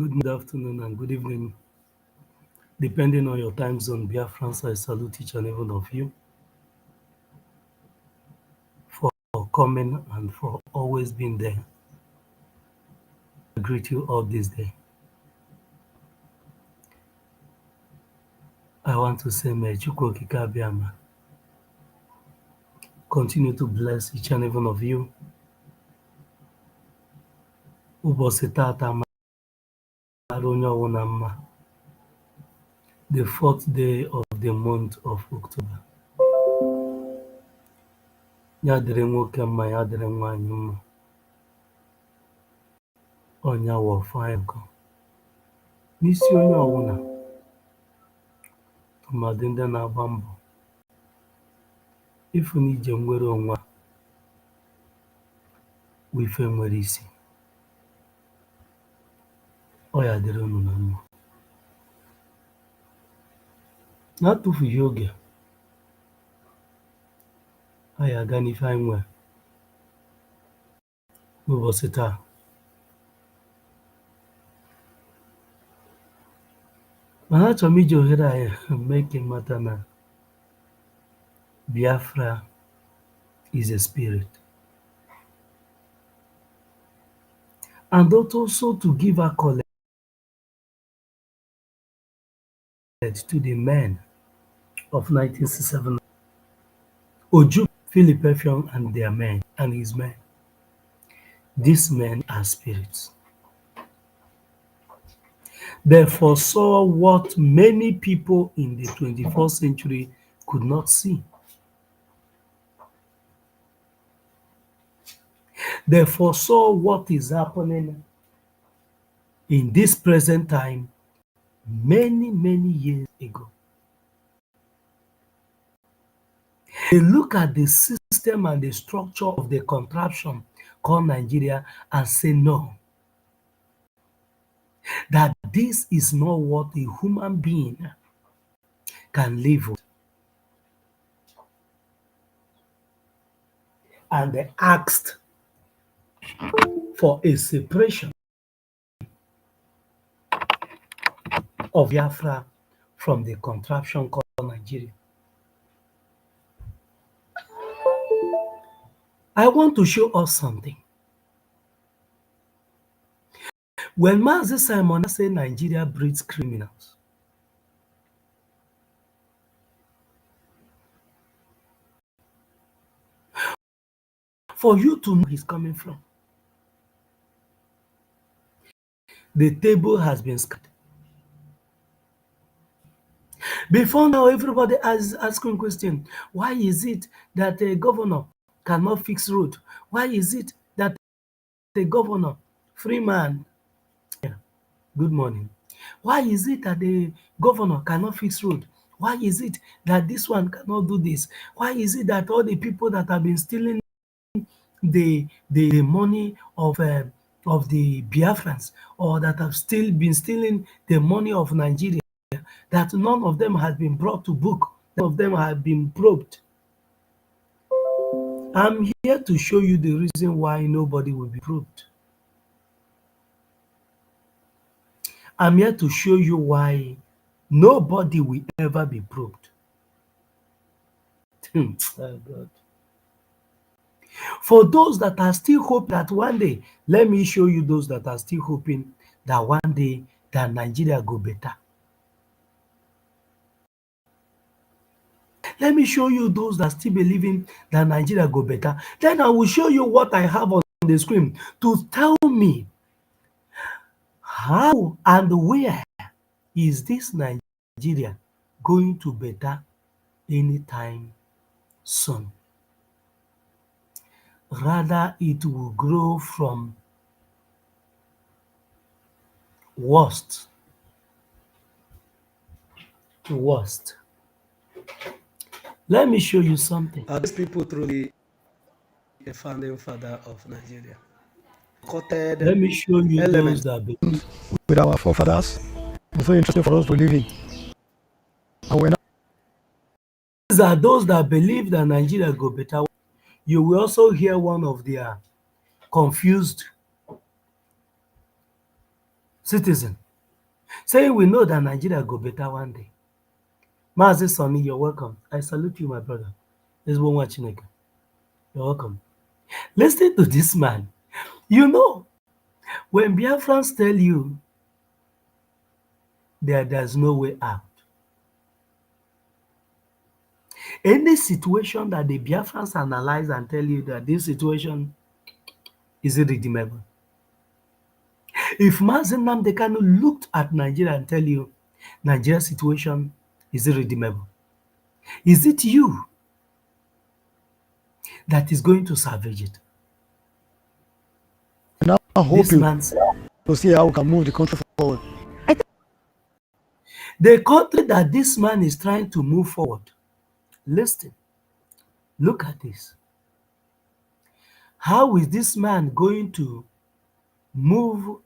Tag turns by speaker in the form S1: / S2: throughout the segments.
S1: good afternoon, and good evening, depending on your time zone. Biafrans, I salute each and every one of you for coming and for always being there. I greet you all this day. I want to say, may Chukwu Okike Abiama continue to bless each and every one of you. Ụbọchị tata mara onye ọbụla mma, the 4th day of the month of October. Ya dịrị nwoke mma, ya dịrị nwaanyị mma. Ọnya wụ ọfọ anyị nkọ. N'isi onye ọbụla, tụmadị ndị na-agba mbọ ịfụ na ije nwere onwe a bụ ife nwere isi. Ọ ya dịrị unu na mma. Na-atụfughị oge, anyị aga n'ife anyị nwere n'ụbọchị taa. Mana achọrọ m iji ohere anyị mee ka mata na Biafra is a spirit. And also to give accolade to the men of 1967, Oju, Philip Effiong and their men and his men. These men are spirits. They foresaw what many people in the 21st century could not see. They foresaw what is happening in this present time many, many years ago. They look at the system and the structure of the contraption called Nigeria and say, no, that this is not what a human being can live with. And they asked for a separation of Biafra from the contraption called Nigeria. I want to show us something. When Mazi Simon said Nigeria breeds criminals, for you to know where he's coming from, the table has been scattered. Before now, everybody is asking question, why is it that a governor cannot fix road? Why is it that the governor, Freeman, good morning. Why is it that the governor cannot fix road? Why is it that this one cannot do this? Why is it that all the people that have been stealing the money of the Biafrans, or that have still been stealing the money of Nigeria, that none of them has been brought to book, none of them have been probed? I'm here to show you the reason why nobody will be probed. I'm here to show you why nobody will ever be probed. Oh God. For those that are still hoping that one day, let me show you those that are still hoping that one day that Nigeria go better. Let me show you those that still believing that Nigeria go better. Then I will show you what I have on the screen to tell me how and where is this Nigeria going to better anytime soon. Rather, it will grow from worst to worst. Let me show you something.
S2: Are these people truly the founding father of Nigeria?
S1: Let me show you those that believe
S3: with our forefathers. It's so interesting for us to live in. And
S1: these are those that believe that Nigeria go better. You will also hear one of their confused citizen, saying we know that Nigeria go better one day. Mazi Sonny, you're welcome. I salute you, my brother. This one watching again. You're welcome. Listen to this man. You know, when Biafrans tell you that there's no way out, any situation that the Biafrans analyze and tell you that this situation is irredeemable. If Mazen Namdekanu looked at Nigeria and tell you Nigeria's situation is irredeemable, is it you that is going to salvage it?
S3: And I hope
S1: This
S3: you
S1: man said,
S3: to see how we can move the country forward.
S1: the country that this man is trying to move forward, listen, look at this. How is this man going to move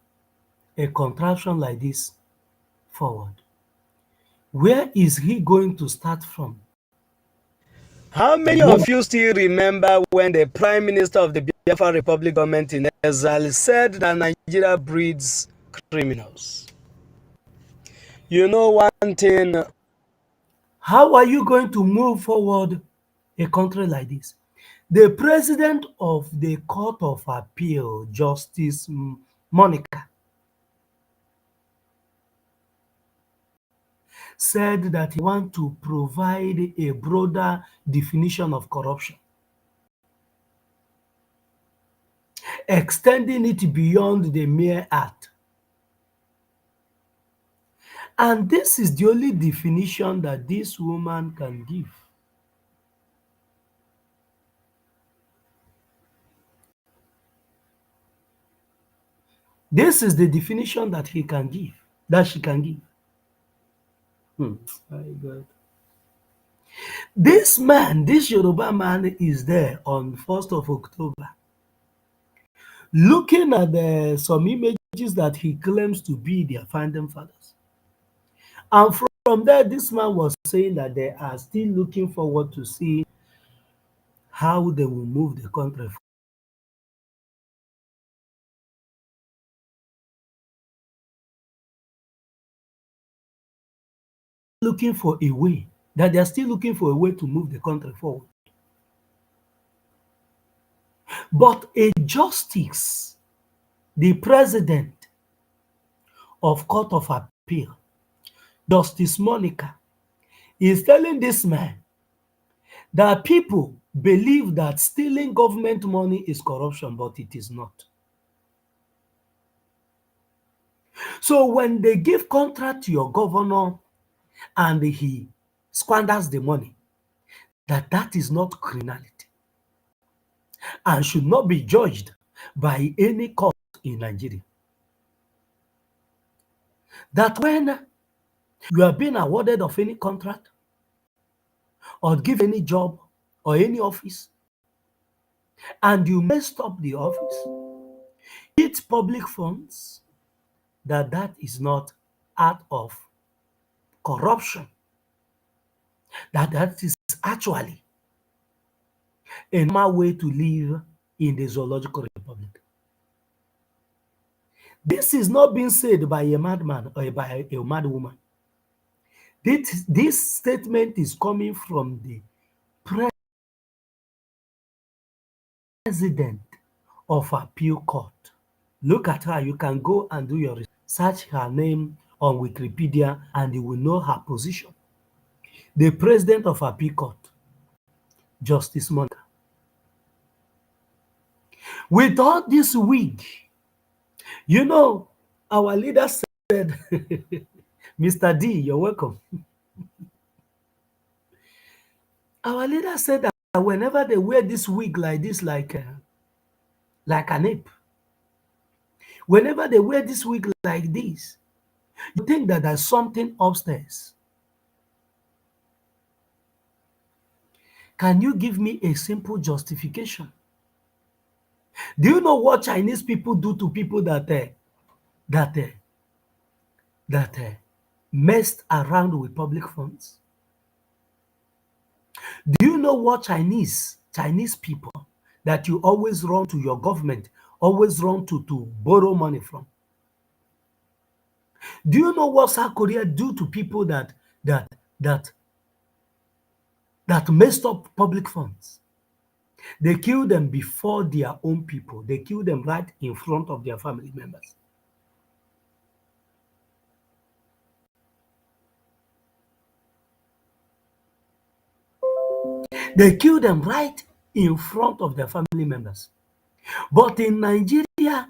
S1: a contraption like this forward? Where is he going to start from?
S2: How many
S1: One,
S2: of you still remember when the Prime Minister of the Biafra Republic government in exile said that Nigeria breeds criminals? You know one thing,
S1: how are you going to move forward a country like this? The president of the Court of Appeal, Justice Monica, said that he wants to provide a broader definition of corruption, extending it beyond the mere act. And this is the only definition that this woman can give. This is the definition that he can give, that she can give. My God. This man, this Yoruba man is there on 1st of October, looking at some images that he claims to be their founding fathers. And from there, this man was saying that they are still looking forward to see how they will move the country. Looking for a way, that they are still looking for a way to move the country forward. But a justice, the president of Court of Appeal, Justice Monica, is telling this man that people believe that stealing government money is corruption, but it is not. So when they give contract to your governor and he squanders the money, that is not criminality and should not be judged by any court in Nigeria. That when you are being awarded of any contract or give any job or any office and you messed up the office, it's public funds, that is not act of corruption, that is actually a normal way to live in the zoological republic. This is not being said by a madman or by a mad woman. This statement is coming from the president of appeal court. Look at her. You can go and do your research. Search her name on Wikipedia and you will know her position. The president of appeal court, Justice Monica. With all this wig, you know, our leader said, Mr. D, you're welcome. Our leader said that whenever they wear this wig like this, like an ape, whenever they wear this wig like this, you think that there's something upstairs. Can you give me a simple justification? Do you know what Chinese people do to people that uh, messed around with public funds? Do you know what Chinese people that you always run to your government, always run to borrow money from? Do you know what South Korea do to people that that that messed up public funds? They kill them before their own people. They kill them right in front of their family members. They kill them right in front of their family members. But in Nigeria,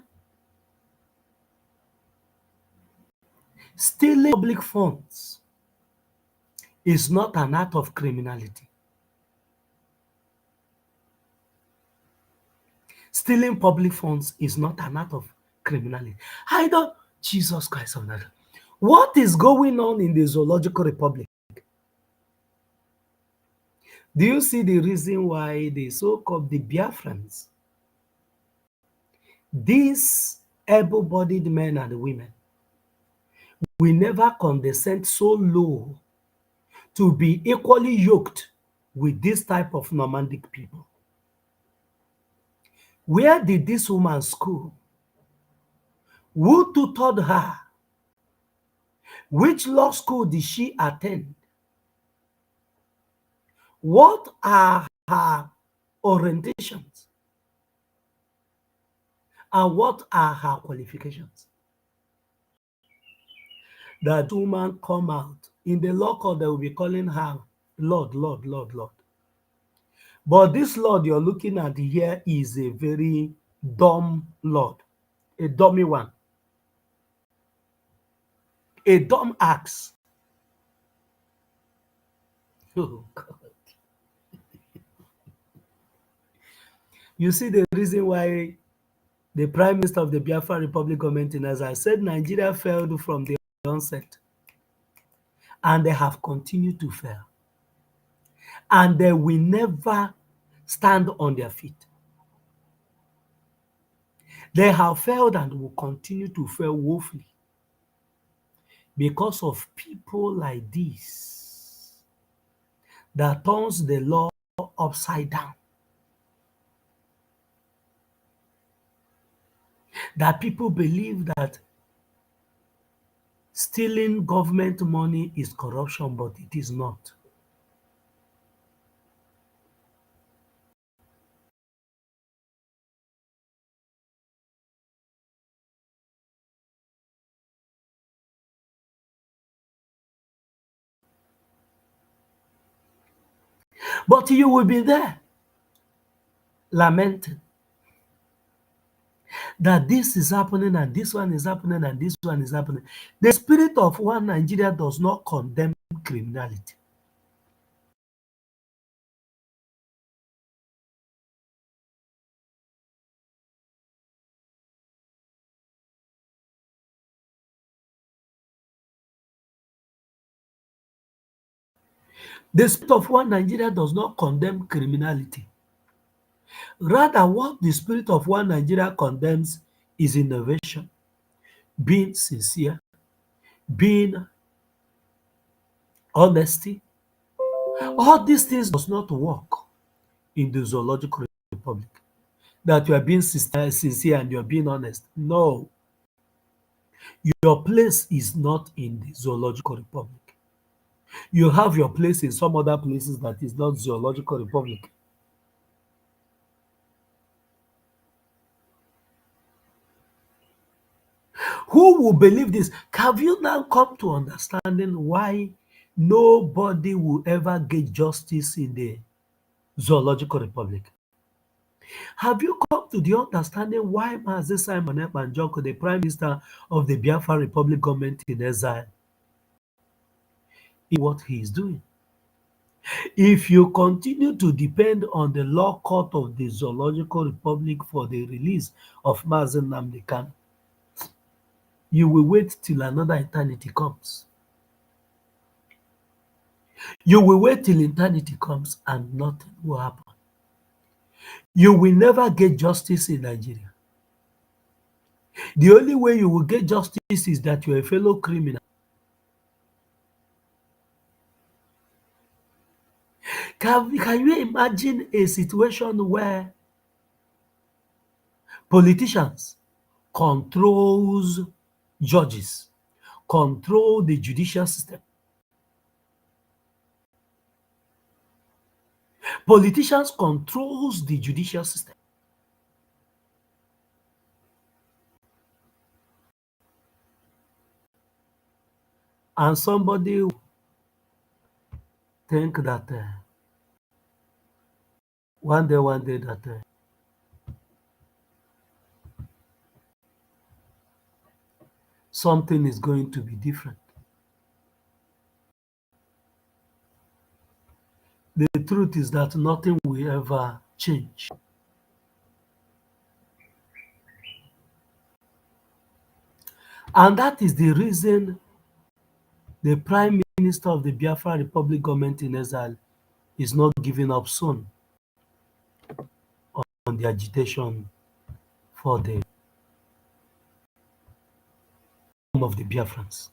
S1: stealing public funds is not an act of criminality. Stealing public funds is not an act of criminality. I don't, Jesus Christ of Nazareth. What is going on in the Zoological Republic? Do you see the reason why the so-called the Biafrans, these able-bodied men and women, will never condescend so low to be equally yoked with this type of nomadic people? Where did this woman school? Who tutored her? Which law school did she attend? What are her orientations? And what are her qualifications? That woman come out. In the law court, they will be calling her Lord, Lord, Lord, Lord. But this Lord you're looking at here is a very dumb Lord, a dummy one, a dumb axe. Oh, God. You see the reason why the Prime Minister of the Biafra Republic government, as I said, Nigeria failed from the onset, and they have continued to fail, and they will never stand on their feet. They have failed and will continue to fail woefully because of people like this that turns the law upside down. That people believe that stealing government money is corruption, but it is not. But you will be there lamenting that this is happening and this one is happening and this one is happening. The spirit of one Nigeria does not condemn criminality. The spirit of one Nigeria does not condemn criminality. Rather, what the spirit of one Nigeria condemns is innovation, being sincere, being honesty. All these things does not work in the zoological republic. That you are being sincere and you are being honest. No, your place is not in the zoological republic. You have your place in some other places that is not zoological republic. Who will believe this? Have you now come to understanding why nobody will ever get justice in the zoological republic? Have you come to the understanding why Mazi Simon Ekpa, the Prime Minister of the Biafra Republic government in exile, is what he is doing? If you continue to depend on the law court of the Zoological Republic for the release of Mazi Nnamdi Kanu, you will wait till another eternity comes. You will wait till eternity comes and nothing will happen. You will never get justice in Nigeria. The only way you will get justice is that you're a fellow criminal. Can you imagine a situation where politicians controls judges, control the judicial system. Politicians controls the judicial system. And somebody think that one day that something is going to be different. The truth is that nothing will ever change. And that is the reason the Prime Minister of the Biafra Republic government in exile is not giving up soon on the agitation for the of the Biafrans.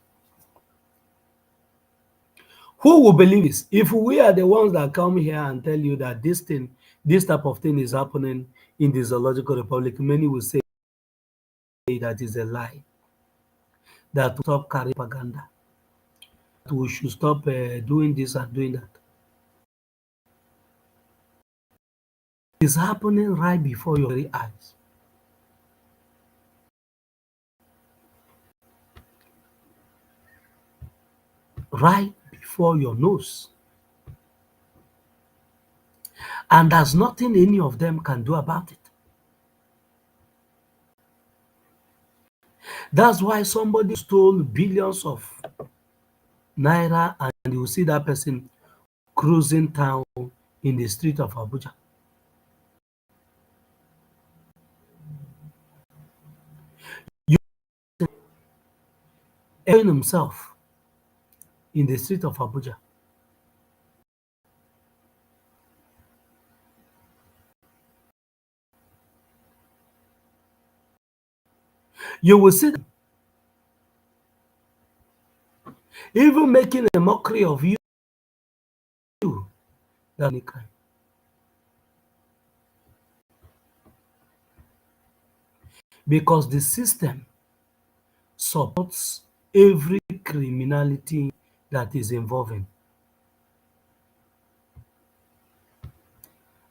S1: Who will believe this? If we are the ones that come here and tell you that this type of thing is happening in the Zoological Republic, many will say that is a lie. That we stop carrying propaganda. That we should stop doing this and doing that. It's happening right before your very eyes. Right before your nose. And there's nothing any of them can do about it. That's why somebody stole billions of naira and you see that person cruising town in the street of Abuja. You enjoying himself in the street of Abuja. You will see them even making a mockery of you. That's a crime. Because the system supports every criminality that is involving.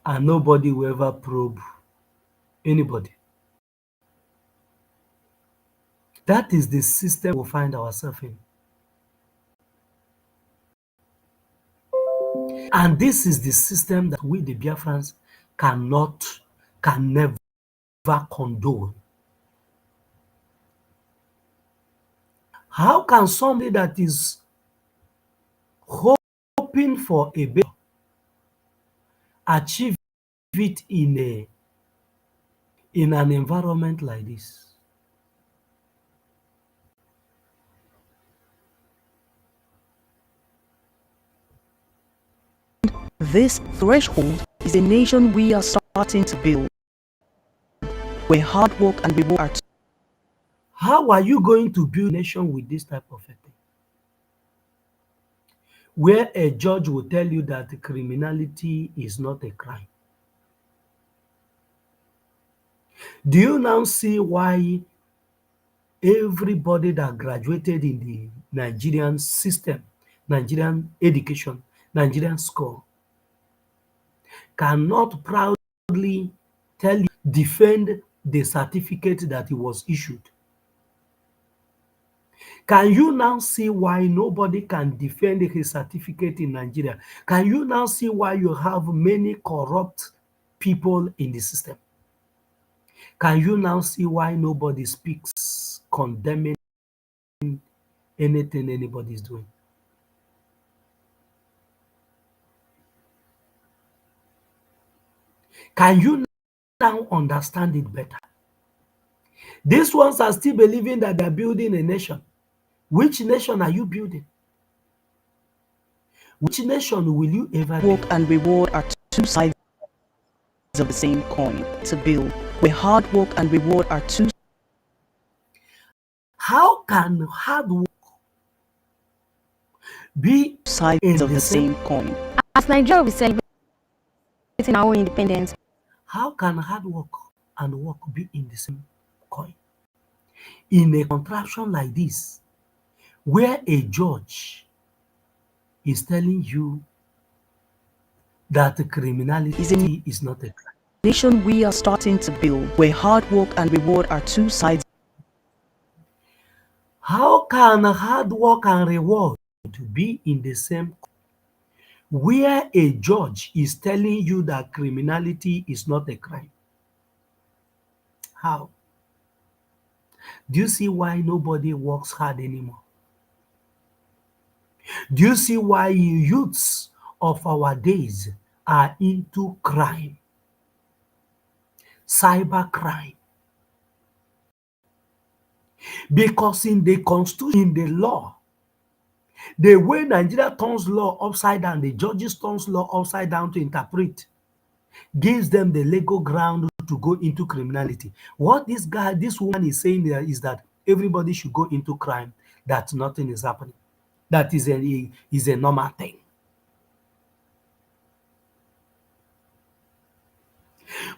S1: And nobody will ever probe anybody. That is the system we find ourselves in. And this is the system that we, the Biafrans, can never condone. How can somebody that is hoping for a better achieve it in an environment like this?
S4: This threshold is a nation we are starting to build, where hard work and reward are
S1: How are you going to build a nation with this type of a thing? Where a judge will tell you that criminality is not a crime. Do you now see why everybody that graduated in the Nigerian system, Nigerian education, Nigerian school, cannot proudly defend the certificate that he was issued? Can you now see why nobody can defend his certificate in Nigeria? Can you now see why you have many corrupt people in the system? Can you now see why nobody speaks condemning anything anybody is doing? Can you now understand it better? These ones are still believing that they're building a nation. Which nation are you building? Which nation will you ever
S4: work
S1: build?
S4: and reward are two sides of the same coin to build, where hard work and reward are two
S1: How can hard work be
S4: sides
S1: in
S4: of
S1: the
S4: the
S1: same?
S4: same coin?
S5: As Nigeria is celebrating our own independence,
S1: How can hard work and work be in the same coin? In a contraption like this, where a judge is telling you that
S4: is a
S1: criminality is not a crime.
S4: nation we are starting to build, where hard work and reward are two sides.
S1: How can hard work and reward be in the same where a judge is telling you that criminality is not a crime? How? Do you see why nobody works hard anymore? Do you see why youths of our days are into crime, cyber crime? Because in the constitution, in the law, the way Nigeria turns law upside down, the judges turns law upside down to interpret, gives them the legal ground to go into criminality. What this woman is saying there is that everybody should go into crime, that nothing is happening. That is a normal thing.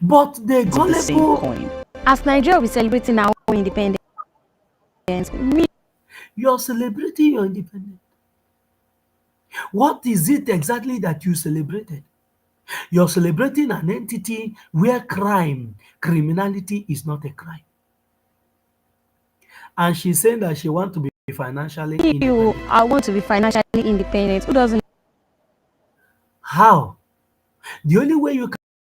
S1: But the
S4: Of the same
S1: gullible,
S4: coin.
S5: As Nigeria will be celebrating our independence, we
S1: you're celebrating your independence. What is it exactly that you celebrated? You're celebrating an entity where criminality is not a crime. And she's saying that she wants to be financially
S5: you
S1: independent.
S5: I want to be financially independent. Who doesn't?
S1: How? The only way you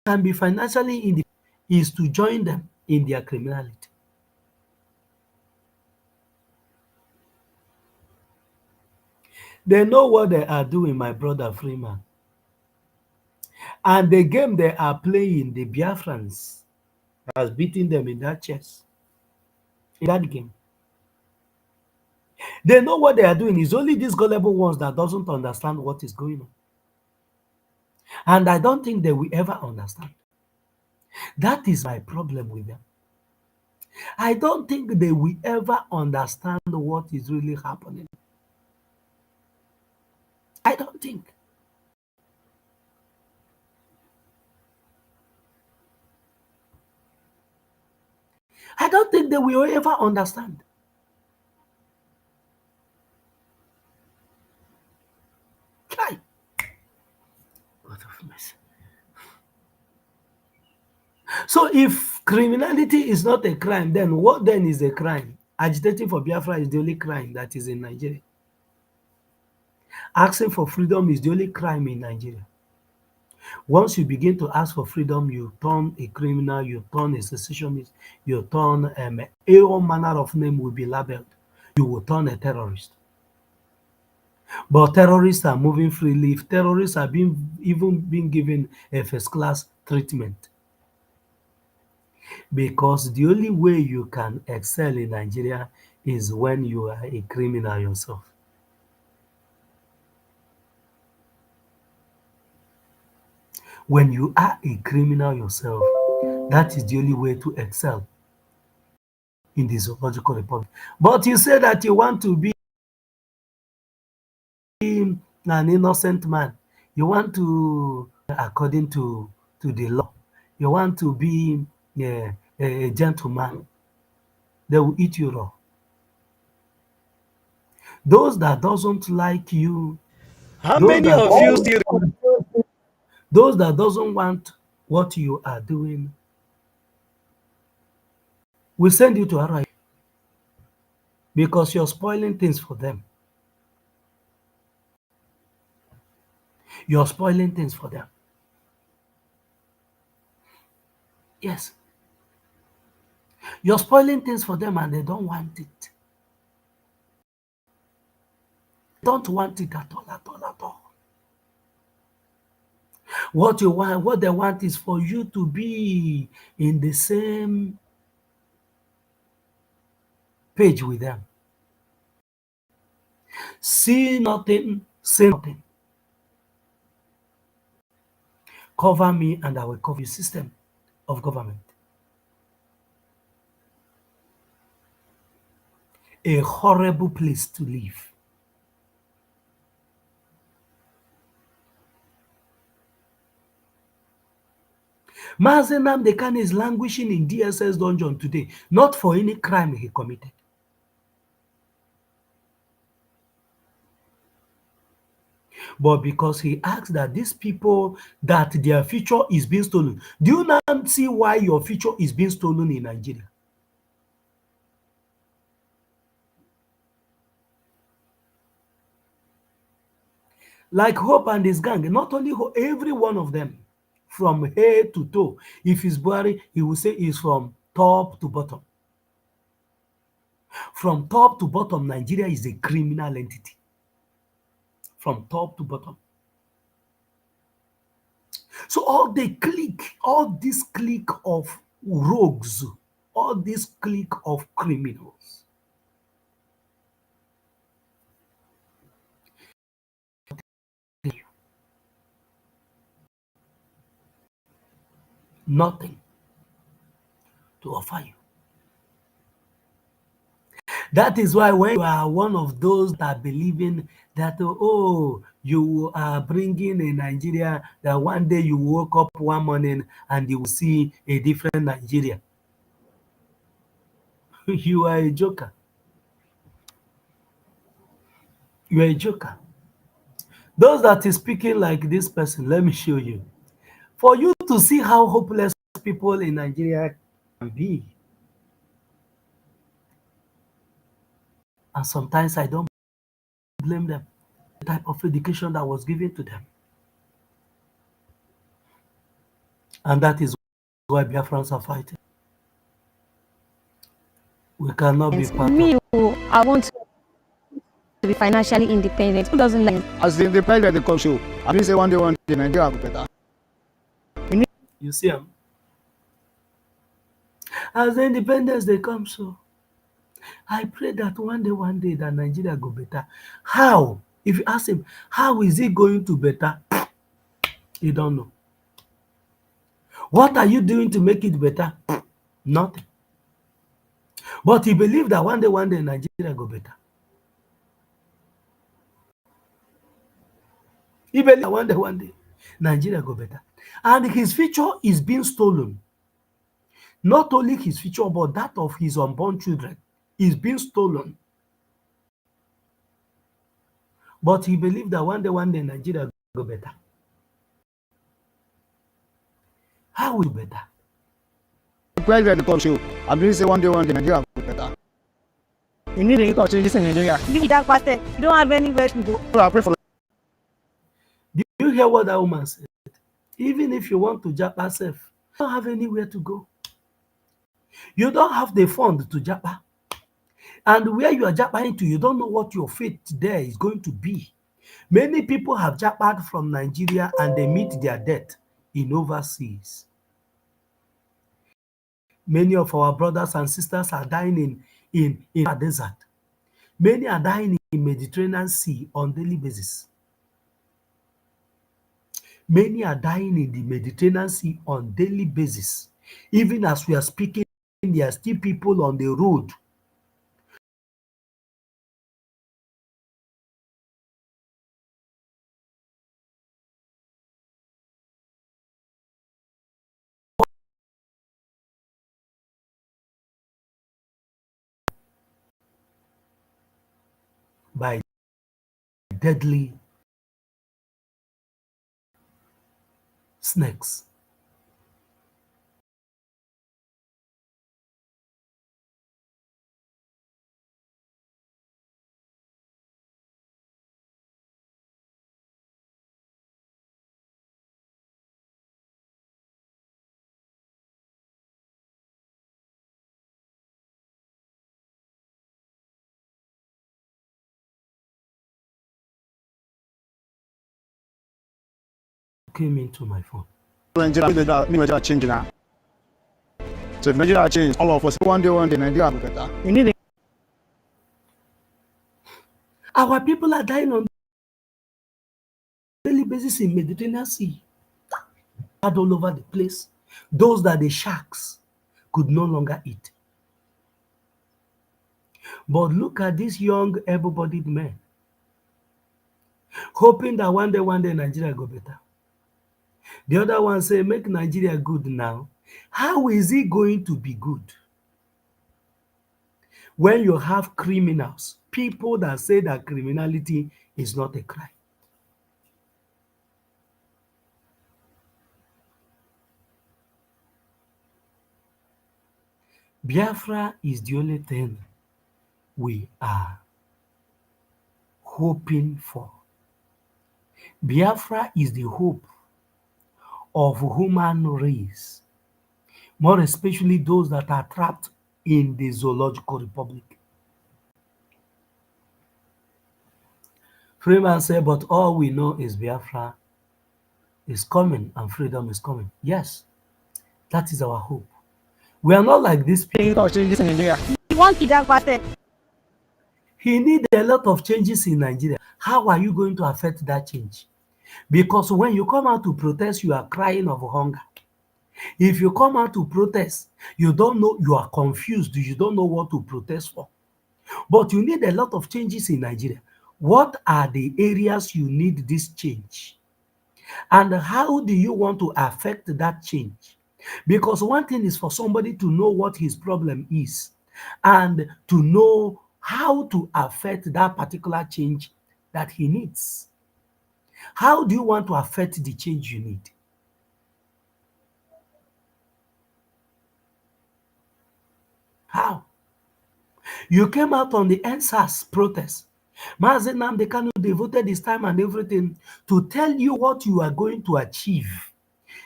S1: can be financially independent is to join them in their criminality. They know what they are doing, my brother Freeman. And the game they are playing, the Biafrans, has beaten them in that chess, in that game. They know what they are doing. It's only these gullible ones that doesn't understand what is going on. And I don't think they will ever understand. That is my problem with them. I don't think they will ever understand what is really happening. I don't think. I don't think they will ever understand. Try. God of mercy. So if criminality is not a crime, then what then is a crime? Agitating for Biafra is the only crime that is in Nigeria. Asking for freedom is the only crime in Nigeria. Once you begin to ask for freedom, you turn a criminal, you turn a secessionist, you turn all manner of name will be labeled. You will turn a terrorist. But terrorists are moving freely. If terrorists are being given a first class treatment, because the only way you can excel in Nigeria is when you are a criminal yourself. When you are a criminal yourself, that is the only way to excel in the zoological republic. But you say that you want to be an innocent man. You want to, according to the law, you want to be a gentleman. They will eat you raw. Those that doesn't like you,
S2: How
S1: those
S2: many
S1: that
S2: of you
S1: doesn't
S2: still
S1: those that doesn't want what you are doing will send you to RI because you're spoiling things for them. You're spoiling things for them. Yes. You're spoiling things for them and they don't want it. Don't want it at all, at all, at all. What you want, what they want is for you to be in the same page with them. See nothing, say nothing. Cover me and I will cover you system of government. A horrible place to live. Mazen Namdekan is languishing in DSS dungeon today, not for any crime he committed. but because he asked that these people that their future is being stolen. Do you now see why your future is being stolen in Nigeria? Like Hope and his gang, not only Hope, every one of them, from head to toe. If he's Buhari, he will say he's from top to bottom. From top to bottom, Nigeria is a criminal entity. From top to bottom. So all this clique of rogues, all this clique of criminals, nothing to offer you. That is why when you are one of those that believing that, oh, you are bringing a Nigeria, that one day you woke up one morning and you will see a different Nigeria. You are a joker. You are a joker. Those that is speaking like this person, let me show you. For you to see how hopeless people in Nigeria can be. And sometimes I don't blame them. The type of education that was given to them. And that is why Biafrans are fighting. We cannot be part of.
S5: Me, oh, I want to be financially independent. Who doesn't like?
S3: As the independent they come show, I mean say one day Nigeria will be better.
S1: You see them? As the independence they come, so I pray that one day that Nigeria go better. How? If you ask him, how is it going to better? He don't know. What are you doing to make it better? Nothing. But he believe that one day Nigeria go better. He believe that one day Nigeria go better. And his future is being stolen. Not only his future, but that of his unborn children is being stolen. But he believed that one day Nigeria go better. How will better?
S3: The president they come show, I mean say one day Nigeria will be better. You need to go to this in Nigeria.
S5: Give me that pastor. You don't have anywhere to go.
S3: So I pray for
S1: Did you hear what that woman said? Even if you want to japa self, you don't have anywhere to go. You don't have the fund to japa. And where you are japaing to, you don't know what your fate there is going to be. Many people have japaed from Nigeria and they meet their death in overseas. Many of our brothers and sisters are dying in a desert. Many are dying in Mediterranean Sea on daily basis. Many are dying in the Mediterranean Sea on daily basis. Even as we are speaking, there are still people on the road by deadly snakes. Came into my phone.
S3: Nigeria change now. So if Nigeria change, all of us one day Nigeria will be better. You need
S1: Our people are dying on daily basis in Mediterranean Sea. All over the place. Those that the sharks could no longer eat. But look at these young, able-bodied men, hoping that one day Nigeria go better. The other one say, make Nigeria good now. How is it going to be good when you have criminals, people that say that criminality is not a crime? Biafra is the only thing we are hoping for. Biafra is the hope of human race, more especially those that are trapped in the zoological republic. Freeman said, but all we know is Biafra is coming and freedom is coming. Yes, that is our hope. We are not like these people.
S5: You want to that person?
S1: He need a lot of changes in Nigeria. How are you going to affect that change? Because when you come out to protest, you are crying of hunger. If you come out to protest, you don't know, you are confused, you don't know what to protest for. But you need a lot of changes in Nigeria. What are the areas you need this change? And how do you want to affect that change? Because one thing is for somebody to know what his problem is and to know how to affect that particular change that he needs. How do you want to affect the change you need? How? You came out on the NSAS protest. Mazi Nnamdi Kanu devoted his time and everything to tell you what you are going to achieve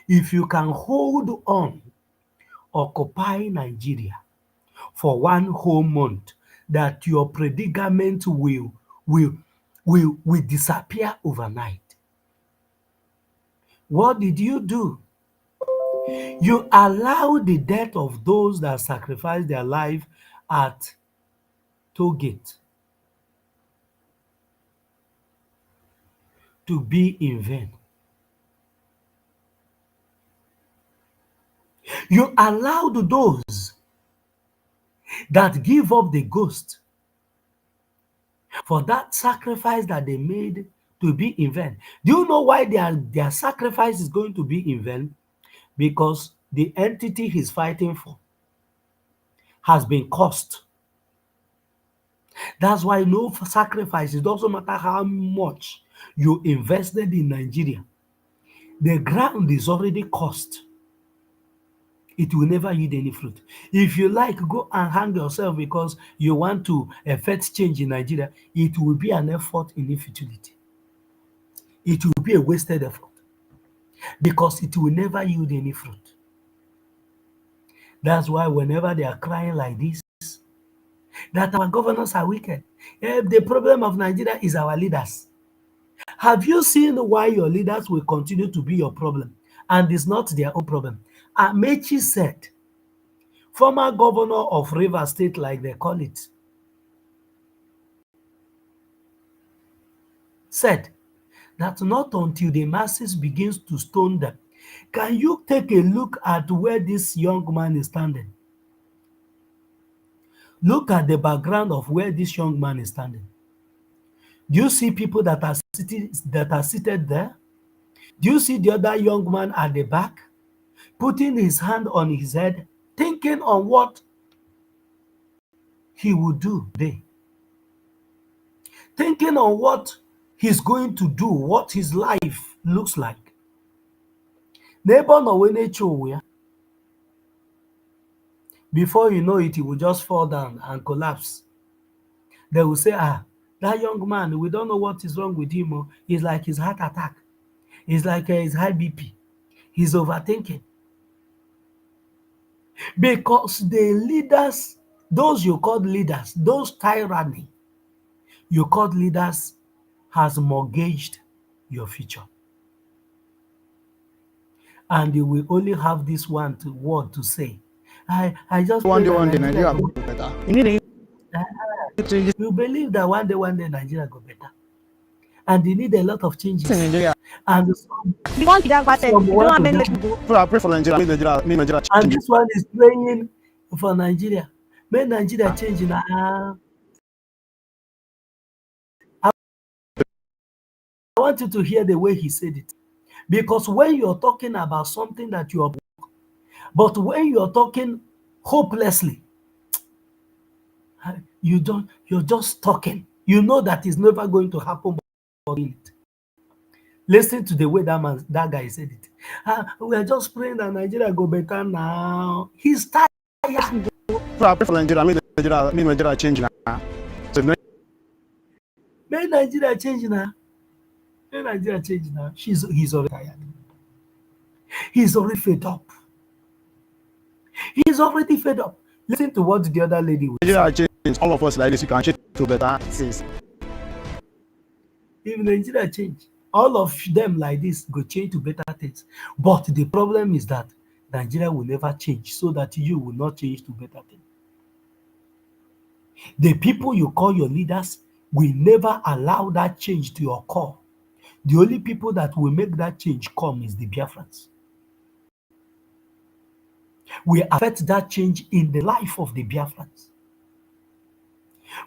S1: if you can hold on, occupy Nigeria for one whole month, that your predicament will disappear overnight. What did you do? You allow the death of those that sacrificed their life at toll gate to be in vain. You allowed those that give up the ghost for that sacrifice that they made to be in vain. Do you know why their sacrifice is going to be in vain? Because the entity he's fighting for has been cost. That's why no sacrifice, it doesn't matter how much you invested in Nigeria, the ground is already cost. It will never yield any fruit. If you like, go and hang yourself because you want to effect change in Nigeria, it will be an effort in futility. It will be a wasted effort because it will never yield any fruit. That's why whenever they are crying like this, that our governors are wicked, the problem of Nigeria is our leaders. Have you seen why your leaders will continue to be your problem and it's not their own problem? Amechi said, former governor of Rivers State, like they call it, said that not until the masses begins to stone them. Can you take a look at where this young man is standing? Look at the background of where this young man is standing. Do you see people that are seated there? Do you see the other young man at the back putting his hand on his head, thinking on what he would do today? Thinking on what he's going to do, what his life looks like. Neighbor no when before you know it, he will just fall down and collapse. They will say, that young man, we don't know what is wrong with him. It's like his heart attack. It's like his high BP. He's overthinking. Because the leaders, those you called leaders, those tyranny you called leaders has mortgaged your future. And you will only have this word to say. I just pray that
S3: One day
S1: Nigeria
S3: Nigeria
S1: go
S3: will be better. You need changes
S1: you believe that one day Nigeria go better. And they need a lot of changes.
S3: in Nigeria.
S1: And
S5: You want to that person?
S1: some
S5: You
S1: want
S5: don't
S1: to
S5: have
S1: do,
S5: any.
S3: Pray for Nigeria, make Nigeria
S1: and
S3: change.
S1: this one is praying for Nigeria. Make Nigeria change in I want you to hear the way he said it. Because when you're talking about something that you are, but when you're talking hopelessly, you're just talking. You know that it's never going to happen, but it. Listen to the way that guy said it. We are just praying that Nigeria go better now. He's tired.
S3: I pray for Nigeria, make Nigeria change now. So if
S1: Make Nigeria change now. Make Nigeria change now. He's already tired. He's already fed up. He's already fed up. Listen to what the other lady was
S3: Nigeria
S1: saying.
S3: change, all of us like this, we can change to better things.
S1: If Nigeria change, all of them like this go change to better things. But the problem is that Nigeria will never change so that you will not change to better things. The people you call your leaders will never allow that change to occur. The only people that will make that change come is the Biafrans. We affect that change in the life of the Biafrans.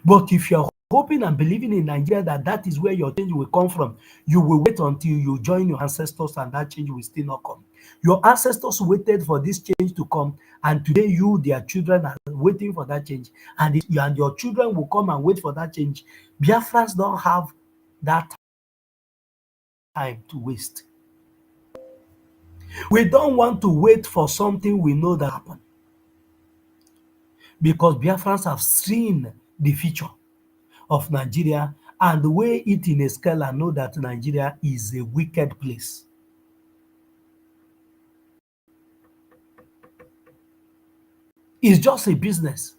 S1: But if you're hoping and believing in Nigeria that that is where your change will come from, you will wait until you join your ancestors and that change will still not come. Your ancestors waited for this change to come, and today you, their children, are waiting for that change. And your children will come and wait for that change. Biafrans don't have that time to waste. We don't want to wait for something we know that happen, because Biafrans have seen the future of Nigeria and weigh it in a scale and know that Nigeria is a wicked place. It's just a business.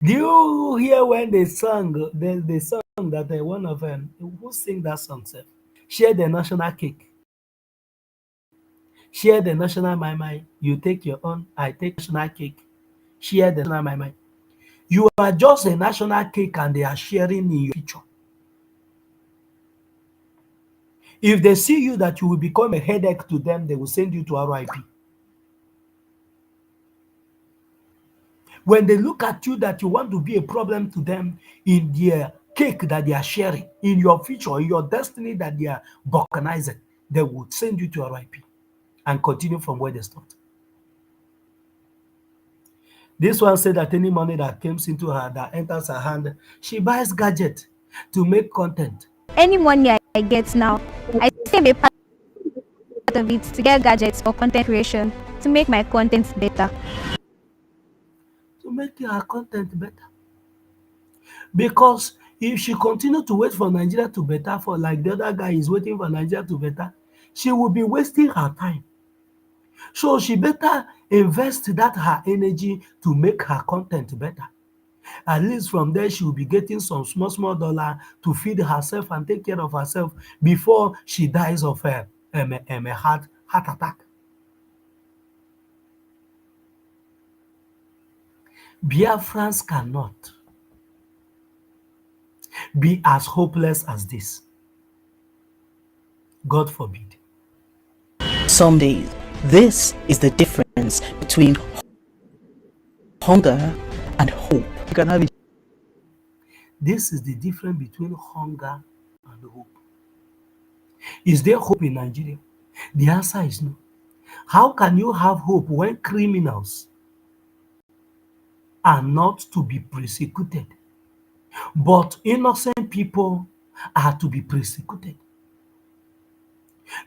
S1: Do you hear when they sung the song that one of them who sing that song? Sef? Share the national cake. Share the national my my. You take your own, I take national cake. Share the national my my. You are just a national cake and they are sharing in your future. If they see you that you will become a headache to them, they will send you to RIP. When they look at you that you want to be a problem to them in their cake that they are sharing, in your future, in your destiny that they are balkanizing, they would send you to RIP and continue from where they stopped. This one said that any money that comes into her, that enters her hand, she buys gadget to make content.
S5: Any money I get now, I save a part of it to get gadgets for content creation to make my content better.
S1: To make her content better. Because if she continue to wait for Nigeria to better, for like the other guy is waiting for Nigeria to better, she will be wasting her time. So she better invest that her energy to make her content better. At least from there, she will be getting some small dollar to feed herself and take care of herself before she dies of a heart attack. Biafrans cannot be as hopeless as this. God forbid.
S4: Some days, this is the difference between hunger and hope.
S3: You can have it.
S1: This is the difference between hunger and hope. Is there hope in Nigeria? The answer is no. How can you have hope when criminals are not to be persecuted, but innocent people are to be persecuted?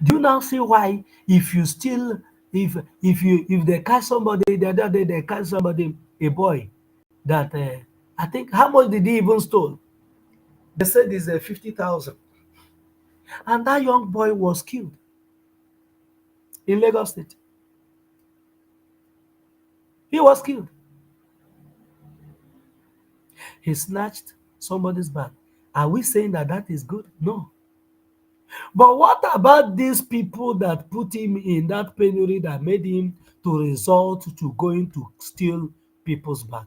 S1: Do you now see why if you still if they catch somebody the other day, they catch somebody, a boy that I think, how much did he even stole? They said it's 50,000, and that young boy was killed in Lagos State. He was killed. He snatched somebody's bag. Are we saying that that is good? No. But what about these people that put him in that penury that made him to resort to going to steal people's bag?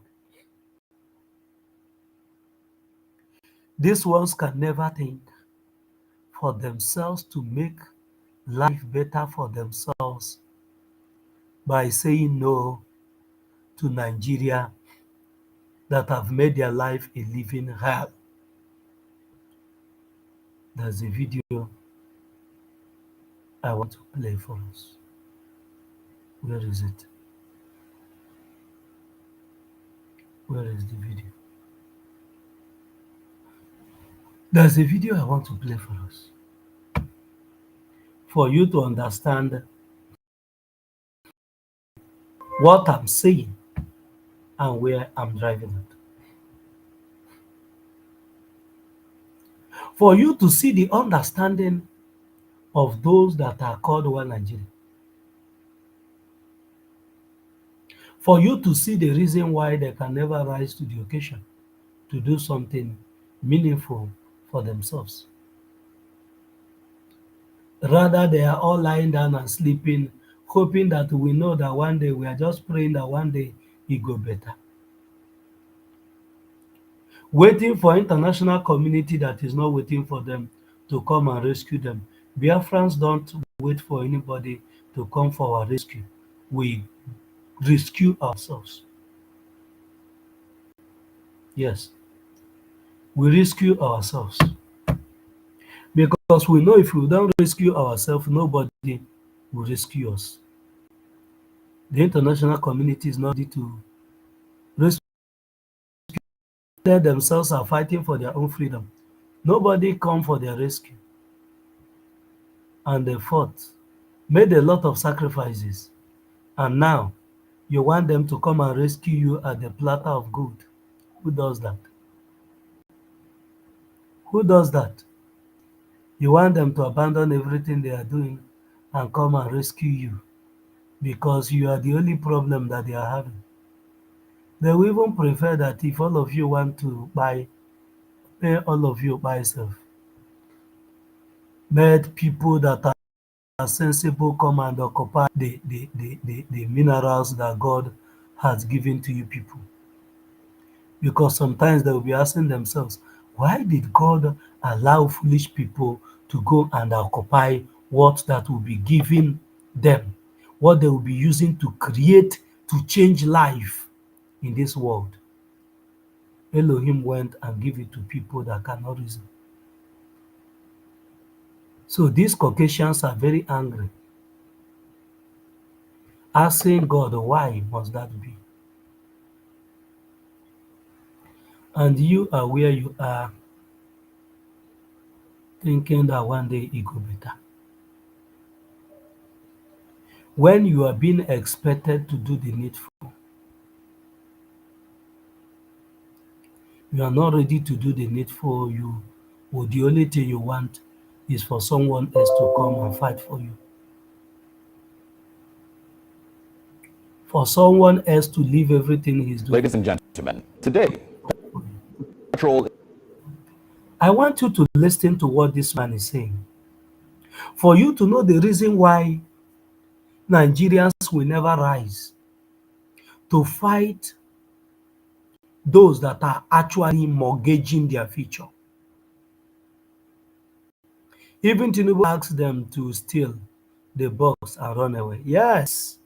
S1: These ones can never think for themselves to make life better for themselves by saying no to Nigeria that have made their life a living hell. There's a video I want to play for us. Where is it? Where is the video? There's a video I want to play for us. For you to understand what I'm saying and where I'm driving at. For you to see the understanding of those that are called one Nigeria, for you to see the reason why they can never rise to the occasion to do something meaningful for themselves. Rather, they are all lying down and sleeping, hoping that we know that one day, we are just praying that one day it go better. Waiting for international community that is not waiting for them to come and rescue them. Biafrans don't wait for anybody to come for our rescue. We rescue ourselves. Yes, we rescue ourselves. Because we know if we don't rescue ourselves, nobody will rescue us. The international community is not ready to rescue. They themselves are fighting for their own freedom. Nobody come for their rescue. And they fought, made a lot of sacrifices. And now you want them to come and rescue you at the platter of gold. Who does that? Who does that? You want them to abandon everything they are doing and come and rescue you because you are the only problem that they are having. They will even prefer that if all of you want to buy, may all of you buy self. Let people that are sensible come and occupy the minerals that God has given to you people. Because sometimes they will be asking themselves, why did God allow foolish people to go and occupy what that will be given them, what they will be using to create, to change life in this world? Elohim went and gave it to people that cannot reason. So these Caucasians are very angry, asking God, why must that be? And you are where you are, thinking that one day it go better. When you are being expected to do the needful, you are not ready to do the needful, or the only thing you want is for someone else to come and fight for you. For someone else to leave everything he's doing.
S6: Ladies and gentlemen, today, petrol.
S1: I want you to listen to what this man is saying. For you to know the reason why Nigerians will never rise to fight those that are actually mortgaging their future. Even Tinubu asked them to steal the box and run away. Yes,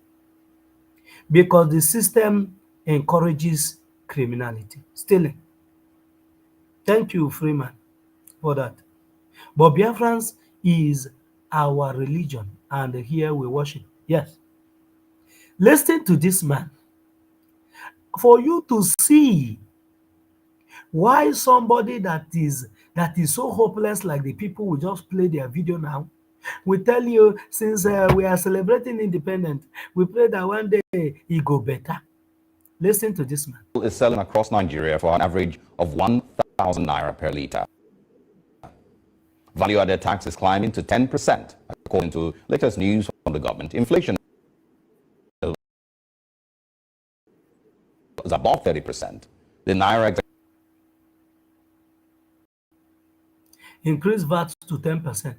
S1: because the system encourages criminality, stealing. Thank you, Freeman, for that. But Biafrans is our religion, and here we worship. Yes. Listen to this man. For you to see why somebody that is so hopeless, like the people who just play their video now, we tell you since we are celebrating independence, we pray that one day it go better. Listen to this man.
S6: Is selling across Nigeria for an average of 1,000 naira per litre. Value-added tax is climbing to 10%, according to latest news from the government. Inflation is above 30%. The naira
S1: Increase VAT to 10%.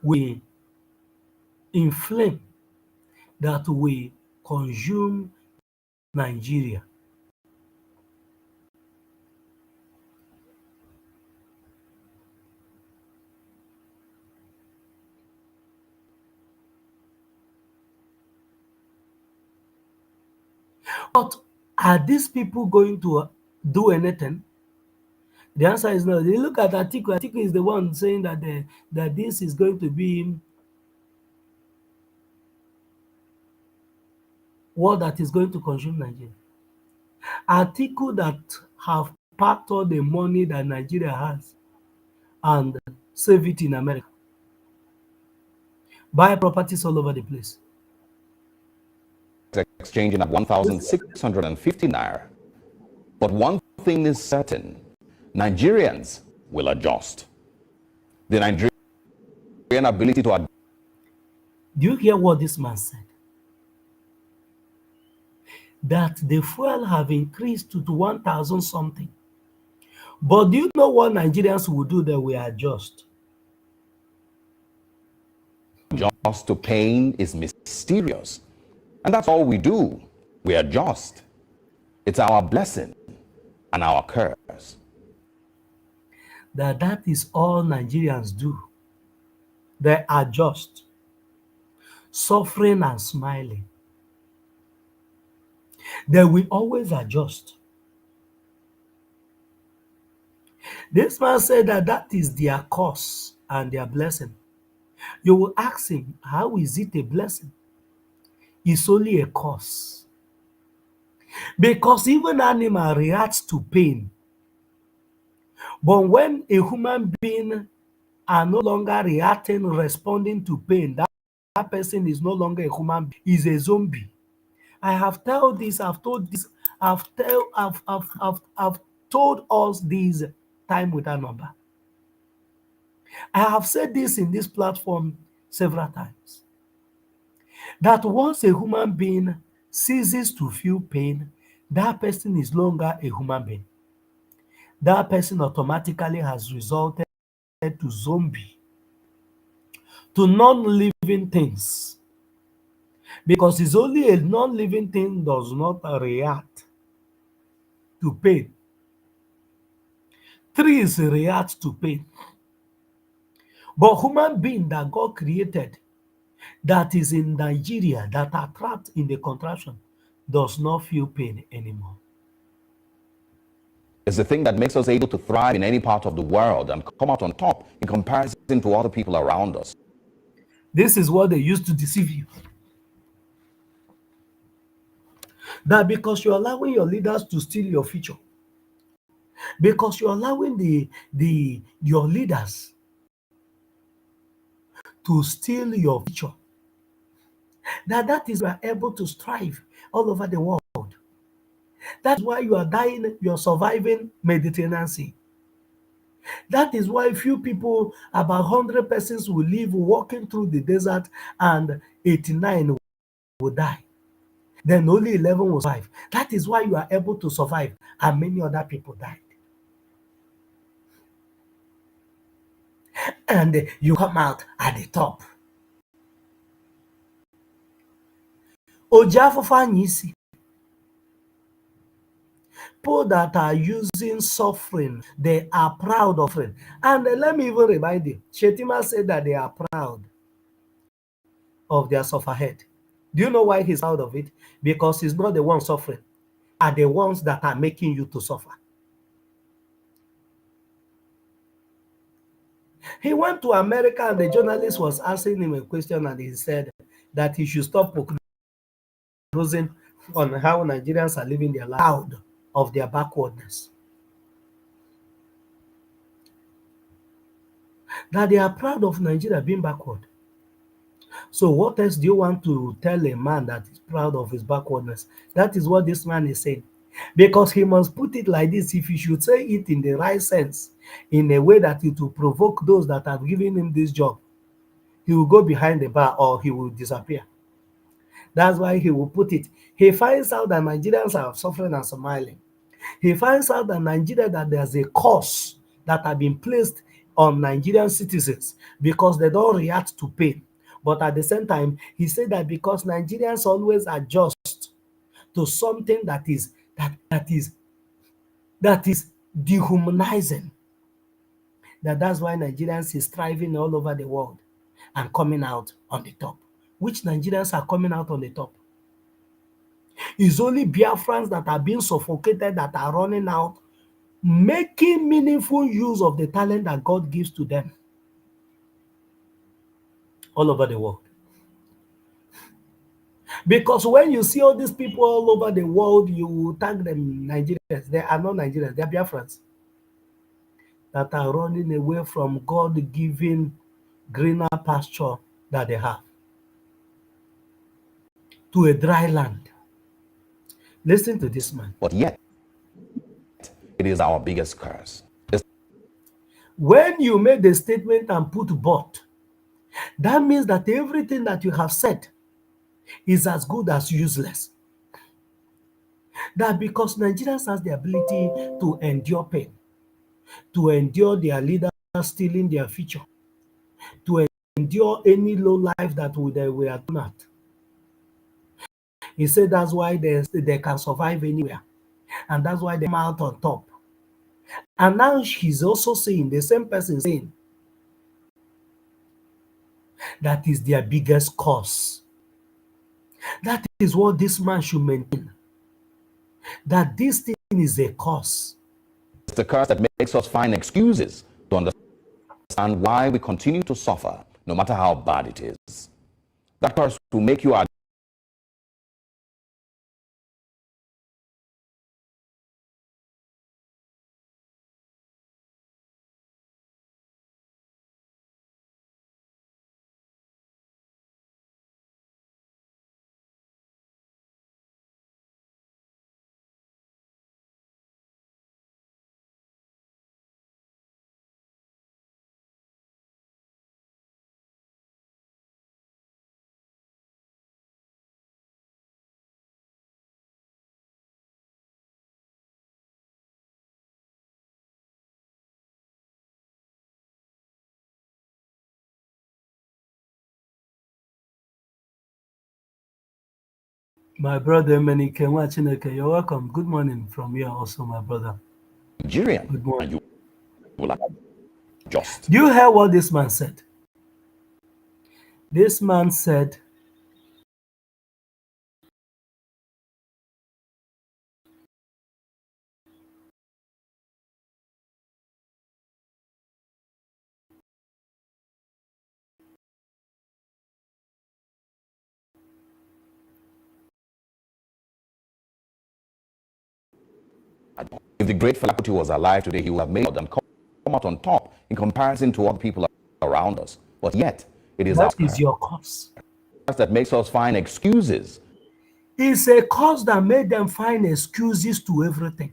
S1: We inflame that we consume Nigeria. But are these people going to do anything? The answer is no. They look at Atiku. Atiku is the one saying that that this is going to be what that is going to consume Nigeria. Atiku that have packed all the money that Nigeria has and save it in America. Buy properties all over the place.
S6: exchanging at 1,650 naira. But one thing is certain, Nigerians will adjust. The Nigerian ability to adapt.
S1: Do you hear what this man said? That the fuel have increased to 1,000 something. But do you know what Nigerians will do? That we adjust.
S6: Adjust to pain is mysterious. And that's all we do. We adjust. It's our blessing and our curse.
S1: That is all Nigerians do. They adjust. Suffering and smiling. They will always adjust. This man said that is their curse and their blessing. You will ask him, how is it a blessing? It's only a curse. Because even animal reacts to pain. But when a human being are no longer reacting, responding to pain, that person is no longer a human being, is a zombie. I have told this, I've told this, I've told us this time without number. I have said this in this platform several times. That once a human being ceases to feel pain, that person is no longer a human being. That person automatically has resulted to zombie, to non-living things. Because it's only a non-living thing does not react to pain. Trees react to pain. But human being that God created, that is in Nigeria, that are trapped in the contraption, does not feel pain anymore.
S6: It's the thing that makes us able to thrive in any part of the world and come out on top in comparison to other people around us.
S1: This is what they used to deceive you. That because you're allowing your leaders to steal your future, because you're allowing your leaders to steal your future, that is why you are able to strive all over the world. That's why you are dying, you're surviving Mediterranean Sea. That is why few people, about 100 persons will live walking through the desert and 89 will die. Then only 11 will survive. That is why you are able to survive and many other people died. And you come out at the top. Ojafofanyisi. People that are using suffering, they are proud of it. And let me even remind you, Shetima said that they are proud of their sufferhead. Do you know why he's proud of it? Because he's not the one suffering, are the ones that are making you to suffer. He went to America and the journalist was asking him a question and he said that he should stop focusing on how Nigerians are living their life, proud of their backwardness. That they are proud of Nigeria being backward. So what else do you want to tell a man that is proud of his backwardness? That is what this man is saying. Because he must put it like this, if he should say it in the right sense, in a way that it will provoke those that have given him this job, he will go behind the bar or he will disappear. That's why he will put it. He finds out that Nigerians are suffering and smiling. He finds out that Nigeria, that there's a curse that have been placed on Nigerian citizens because they don't react to pain. But at the same time, he said that because Nigerians always adjust to something that is dehumanizing, that's why Nigerians is thriving all over the world and coming out on the top. Which Nigerians are coming out on the top? It's only Biafrans that are being suffocated, that are running out, making meaningful use of the talent that God gives to them all over the world. Because when you see all these people all over the world, you tag them Nigerians. They are not Nigerians, they are Biafrans that are running away from God-given greener pasture that they have to a dry land. Listen to this man.
S6: But yet, it is our biggest curse. It's
S1: When you made the statement and put but, that means that everything that you have said is as good as useless. That because Nigerians has the ability to endure pain, to endure their leaders stealing their future, to endure any low life that we are thrown at. He said that's why they can survive anywhere. And that's why they come out on top. And now he's also saying, the same person saying, that is their biggest cause. That is what this man should maintain. That this thing is a cause.
S6: the curse that makes us find excuses to understand why we continue to suffer, no matter how bad it is. That curse will make you
S1: My brother Menike Chineke, you're welcome. Good morning from here also, my brother.
S6: Nigerian
S1: Good
S6: and
S1: morning.
S6: you will adjust.
S1: Do you hear what this man said? This man said,
S6: If the great Fela Kuti was alive today, he would have made them come out on top in comparison to other people around us. But yet, it is our
S1: what is
S6: curse
S1: your cause?
S6: that makes us find excuses.
S1: It's a cause that made them find excuses to everything.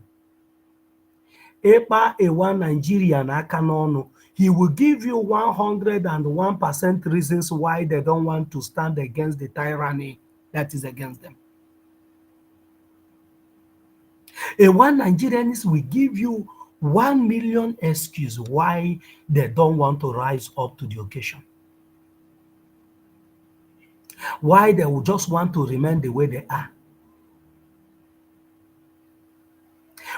S1: Ịkpa a Nigerian aka n'ọnụ, he will give you 101% reasons why they don't want to stand against the tyranny that is against them. A one Nigerians will give you 1 million excuses why they don't want to rise up to the occasion. Why they will just want to remain the way they are.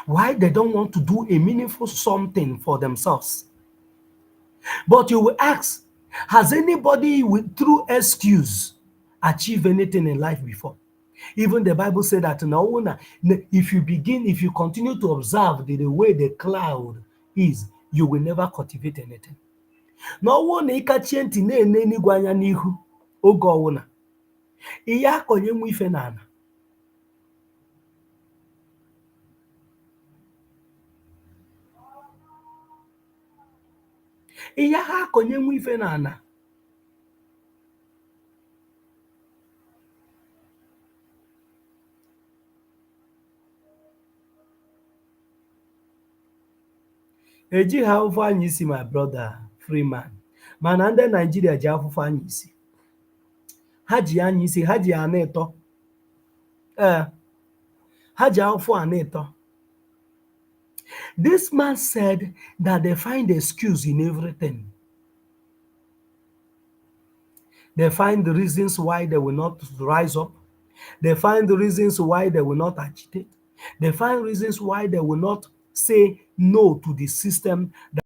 S1: Why they don't want to do a meaningful something for themselves. But you will ask, has anybody with through excuse achieved anything in life before? Even the Bible said that now, if you continue to observe the way the cloud is, you will never cultivate anything. N'ọnwụ na ịkachie ntị na-ene enigwe anya n'ihu oge ọwụna, ihe akọnye nwa ife n'ala. Ihe ha akọnye nwa ife n'ala. Ejighị afụfụ anya isi, my brother Freeman, mana ndị Naijiria ji afụfụ anya isi. Ha ji anya isi, ha ji anụ ịtọ. Ha ji afụfụ anụ ịtọ. This man said that they find excuse in everything. They find the reasons why they will not rise up. They find the reasons why they will not agitate. They find reasons why they will not say no to the system that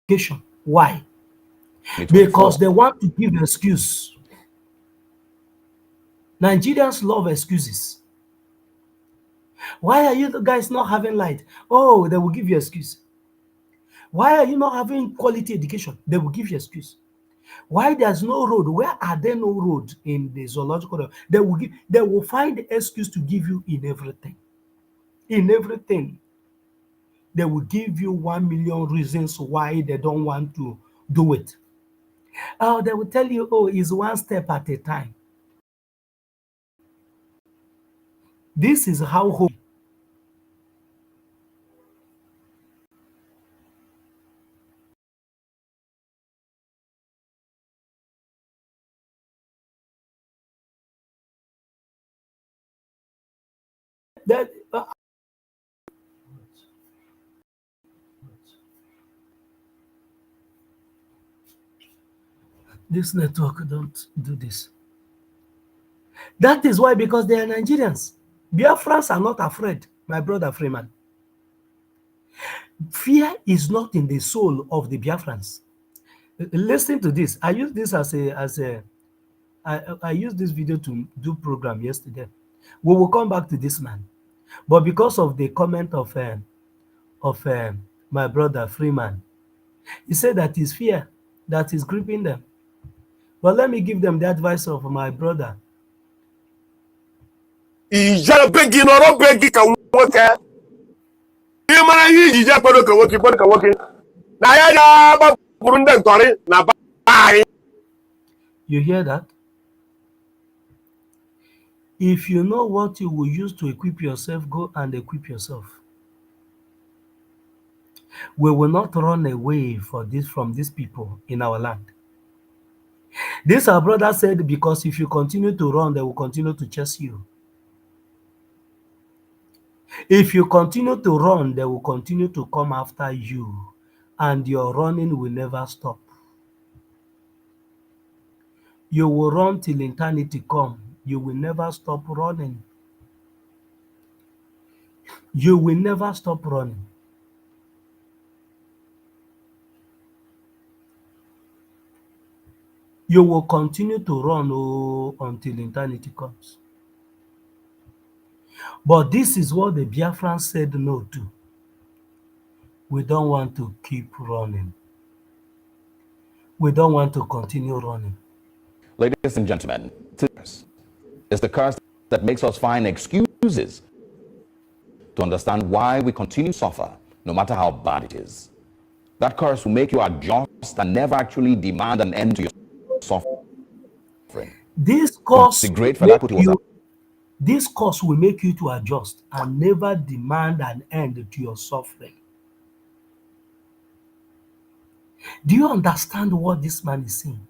S1: education. Why? Because
S6: 2024.
S1: they want to give excuse. Nigerians love excuses. Why are you guys not having light? Oh, they will give you excuse. Why are you not having quality education? They will give you excuse. Why there's no road? Where are there no road in the zoological? They will find the excuse to give you in everything. In everything. They will give you 1 million reasons why they don't want to do it. Oh, they will tell you, oh, it's one step at a time. This is how hope. That this network don't do this. That is why, because they are Nigerians. Biafrans are not afraid, my brother Freeman. Fear is not in the soul of the Biafrans. Listen to this. I use this I used this video to do program yesterday. We will come back to this man, but because of the comment of my brother Freeman, he said that it's fear that is gripping them. But let me give them the advice of my brother.
S7: ijere be gị nọrọ be gị ka nwoke ị mara ihe iji je kpọrọ ka nwoke kpọrọ ka nwoke na ya ga-agbapụrụ ndị ntọrị na be anyị.
S1: You hear that? If you know what you will use to equip yourself, go and equip yourself. We will not run away from these people in our land. This our brother said, because if you continue to run, they will continue to chase you. If you continue to run, they will continue to come after you, and your running will never stop. You will run till eternity come. You will never stop running. You will never stop running. You will continue to run until eternity comes. But this is what the Biafrans said no to. We don't want to keep running. We don't want to continue running.
S6: Ladies and gentlemen, it's the curse that makes us find excuses to understand why we continue to suffer, no matter how bad it is. That curse will make you adjust and never actually demand an end to your suffering.
S1: This
S6: But
S1: course
S6: the
S1: will
S6: great Fela
S1: make
S6: Kuti was
S1: you this course will make you to adjust and never demand an end to your suffering. Do you understand what this man is saying?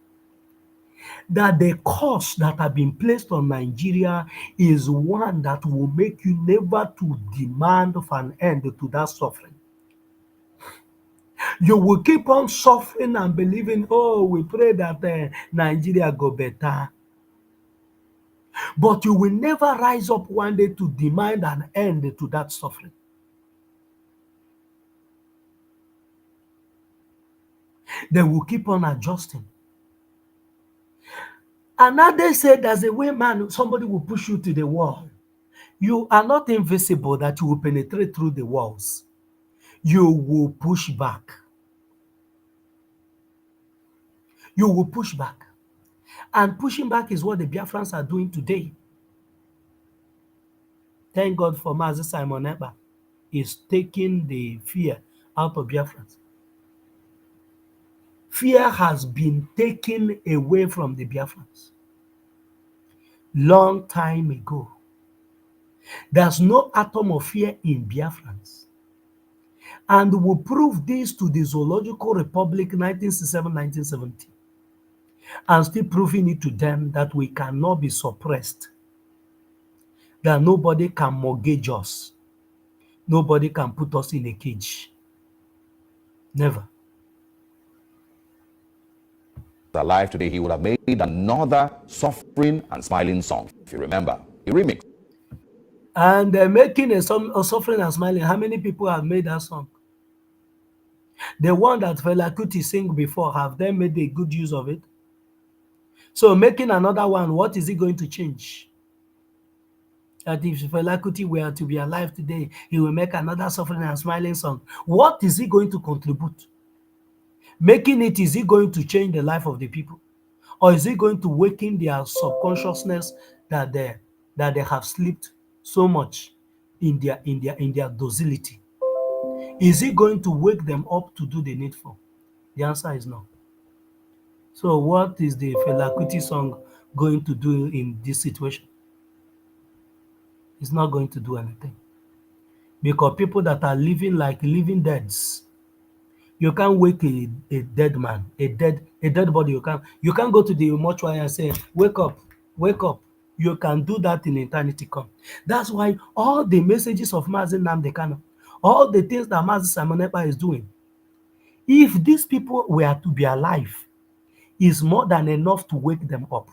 S1: That the curse that have been placed on Nigeria is one that will make you never to demand of an end to that suffering. You will keep on suffering and believing, oh, we pray that Nigeria go better. But you will never rise up one day to demand an end to that suffering. They will keep on adjusting. Another said, there's a way, man, somebody will push you to the wall. You are not invisible that you will penetrate through the walls. You will push back. You will push back. And pushing back is what the Biafrans are doing today. Thank God for Mazi Simon Ekpa is taking the fear out of Biafrans. Fear has been taken away from the Biafrans long time ago. There's no atom of fear in Biafrans. And we prove this to the Zoological Republic 1967-1970. And still proving it to them that we cannot be suppressed. That nobody can mortgage us. Nobody can put us in a cage. Never.
S6: alive today, he would have made another suffering and smiling song, if you remember. A remix.
S1: And making a suffering and smiling, how many people have made that song? The one that Fela Kuti sing before, have they made a good use of it? So making another one, what is it going to change? That if Fela Kuti were to be alive today, he will make another suffering and smiling song. What is he going to contribute? Making it, is it going to change the life of the people? Or is it going to waken their subconsciousness that they have slept so much in their docility? Is it going to wake them up to do the needful? The answer is no. So what is the Fela Kuti song going to do in this situation? It's not going to do anything. Because people that are living like living deads, you can't wake a dead man, a dead body. You can't go to the mortuary and say, wake up, wake up. You can do that in eternity come. That's why all the messages of Mazi Nnamdi Kanu, all the things that Mazi Simon Ekpa is doing, if these people were to be alive, is more than enough to wake them up.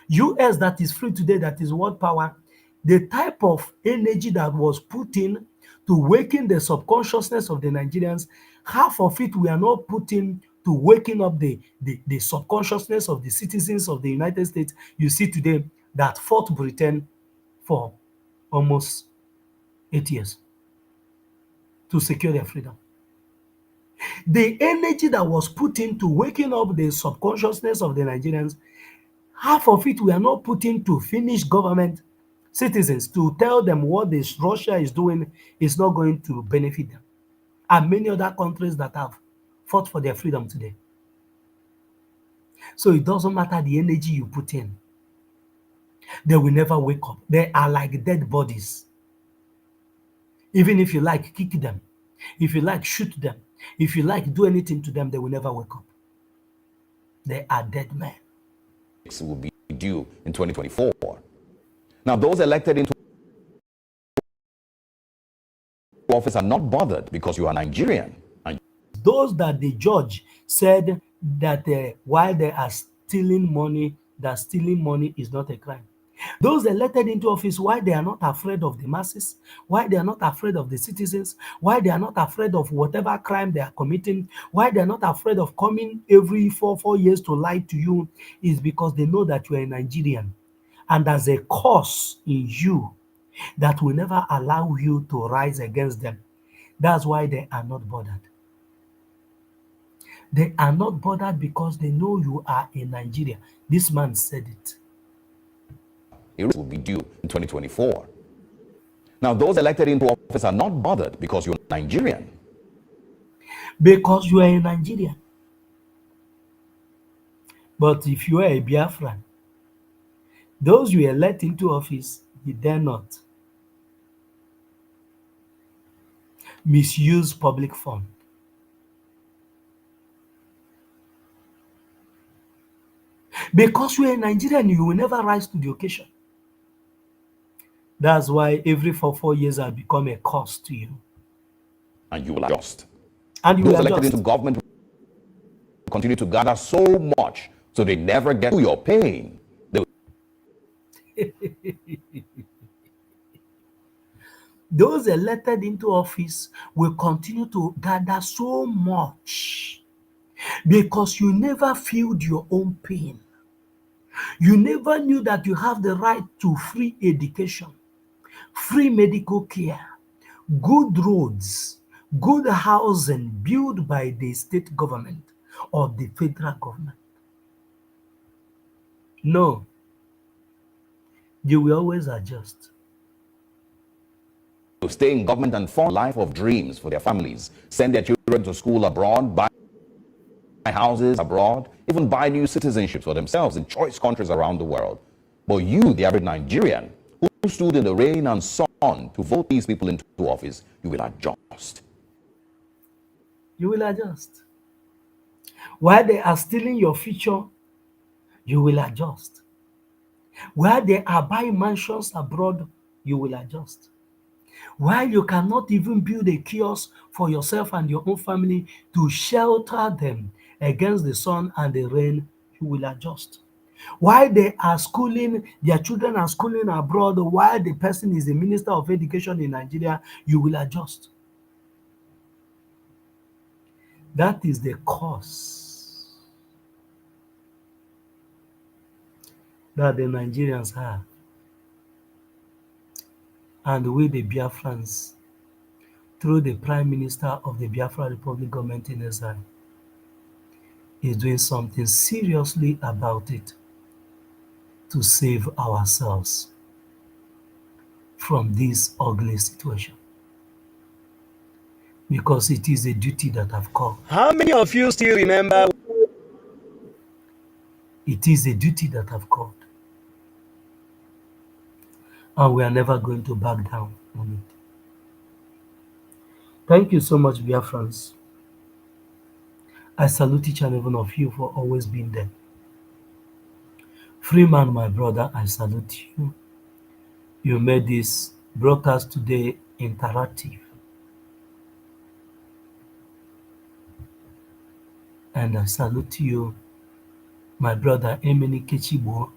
S1: US that is free today, that is world power, the type of energy that was put in to waken the subconsciousness of the Nigerians, half of it we are not putting to waking up the subconsciousness of the citizens of the United States. You see today that fought Britain for almost 8 years to secure their freedom. The energy that was put into waking up the subconsciousness of the Nigerians, half of it we are not putting to finish government citizens, to tell them what this Russia is doing is not going to benefit them. And many other countries that have fought for their freedom today. So it doesn't matter the energy you put in. They will never wake up. They are like dead bodies. Even if you like, kick them. If you like, shoot them. If you like, do anything to them, they will never wake up. They are dead men.
S6: Will be due in 2024. Now, those elected into office are not bothered because you are Nigerian. And
S1: those that the judge said that while they are stealing money, that stealing money is not a crime. Those elected into office, why they are not afraid of the masses, why they are not afraid of the citizens, why they are not afraid of whatever crime they are committing, why they are not afraid of coming every four years to lie to you, is because they know that you are a Nigerian. And there's a cause in you that will never allow you to rise against them. That's why they are not bothered. They are not bothered because they know you are in Nigeria. This man said it.
S6: it will be due in 2024. Now, those elected into office are not bothered because you're Nigerian.
S1: Because you are in Nigeria. But if you are a Biafran, those you elect into office, you dare not misuse public fund. Because you are a Nigerian, you will never rise to the occasion. That's why every 4 years have become a cost to you.
S6: And you will adjust.
S1: And you
S6: Those
S1: will
S6: elected
S1: adjust.
S6: into government will continue to gather so much so they never get to your pain.
S1: Those elected into office will continue to gather so much because you never felt your own pain. You never knew that you have the right to free education, free medical care, good roads, good housing built by the state government or the federal government. No, you will always adjust.
S6: To stay in government and form a life of dreams for their families, send their children to school abroad, buy houses abroad, even buy new citizenships for themselves in choice countries around the world. But you, the average Nigerian, who stood in the rain and sun to vote these people into office, you will adjust.
S1: You will adjust. While they are stealing your future, you will adjust. While they are buying mansions abroad, you will adjust. While you cannot even build a kiosk for yourself and your own family to shelter them against the sun and the rain, you will adjust. While they are schooling, their children are schooling abroad, while the person is the Minister of Education in Nigeria, you will adjust. That is the cause that the Nigerians have. And we, the Biafrans, through the Prime Minister of the Biafra Republic government in exile, is doing something seriously about it to save ourselves from this ugly situation. Because it is a duty that I've called.
S2: How many of you still remember?
S1: It is a duty that I've called. And we are never going to back down on it. Thank you so much, Biafrans. I salute each and every one of you for always being there. Freeman, my brother, I salute you. You made this broadcast today interactive. And I salute you, my brother Emeni Kechibo.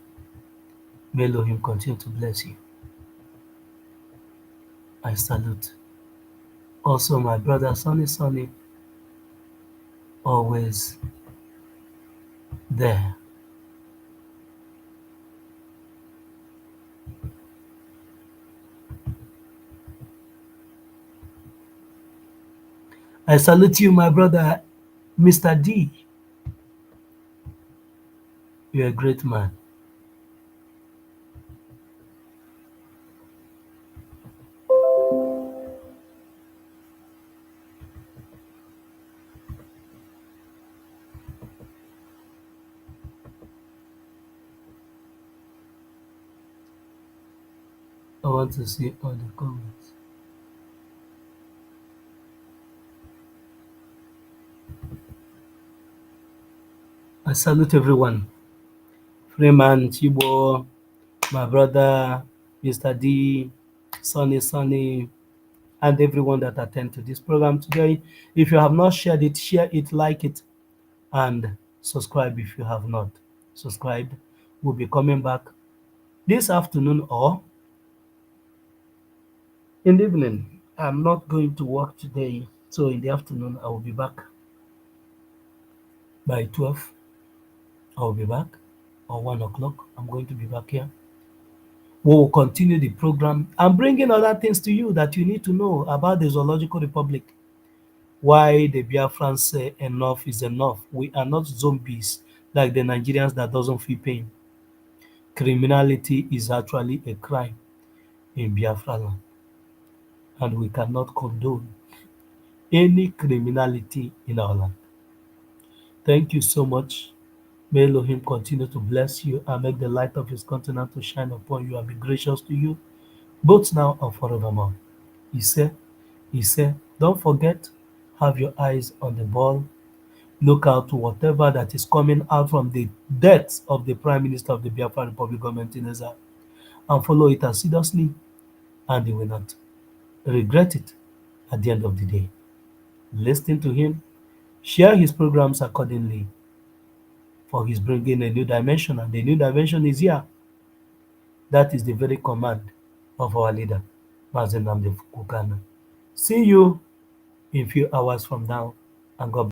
S1: May Elohim continue to bless you. I salute. Also, my brother Sonny, always there. I salute you, my brother Mr. D. You're a great man. I want to see all the comments. I salute everyone. Freeman, Chibo, my brother, Mr. D, Sonny, and everyone that attend to this program today. If you have not shared it, share it, like it, and subscribe if you have not subscribed. We'll be coming back this afternoon or in the evening. I'm not going to work today, so in the afternoon I will be back by 12. I will be back or 1 o'clock. I'm going to be back here. We will continue the program. I'm bringing other things to you that you need to know about the Zoological Republic. Why the Biafrans say enough is enough. We are not zombies like the Nigerians that doesn't feel pain. Criminality is actually a crime in Biafra land, and we cannot condone any criminality in our land. Thank you so much. May Elohim continue to bless you and make the light of his countenance to shine upon you and be gracious to you, both now and forevermore. He said, don't forget, have your eyes on the ball. Look out to whatever that is coming out from the death of the Prime Minister of the Biafra Republic government in Ezra, and follow it assiduously, and you will not regret it at the end of the day. Listen to him, share his programs accordingly, for he's bringing a new dimension, and the new dimension is here. That is the very command of our leader, Mazen Namde Kukana. See you in few hours from now, and God bless.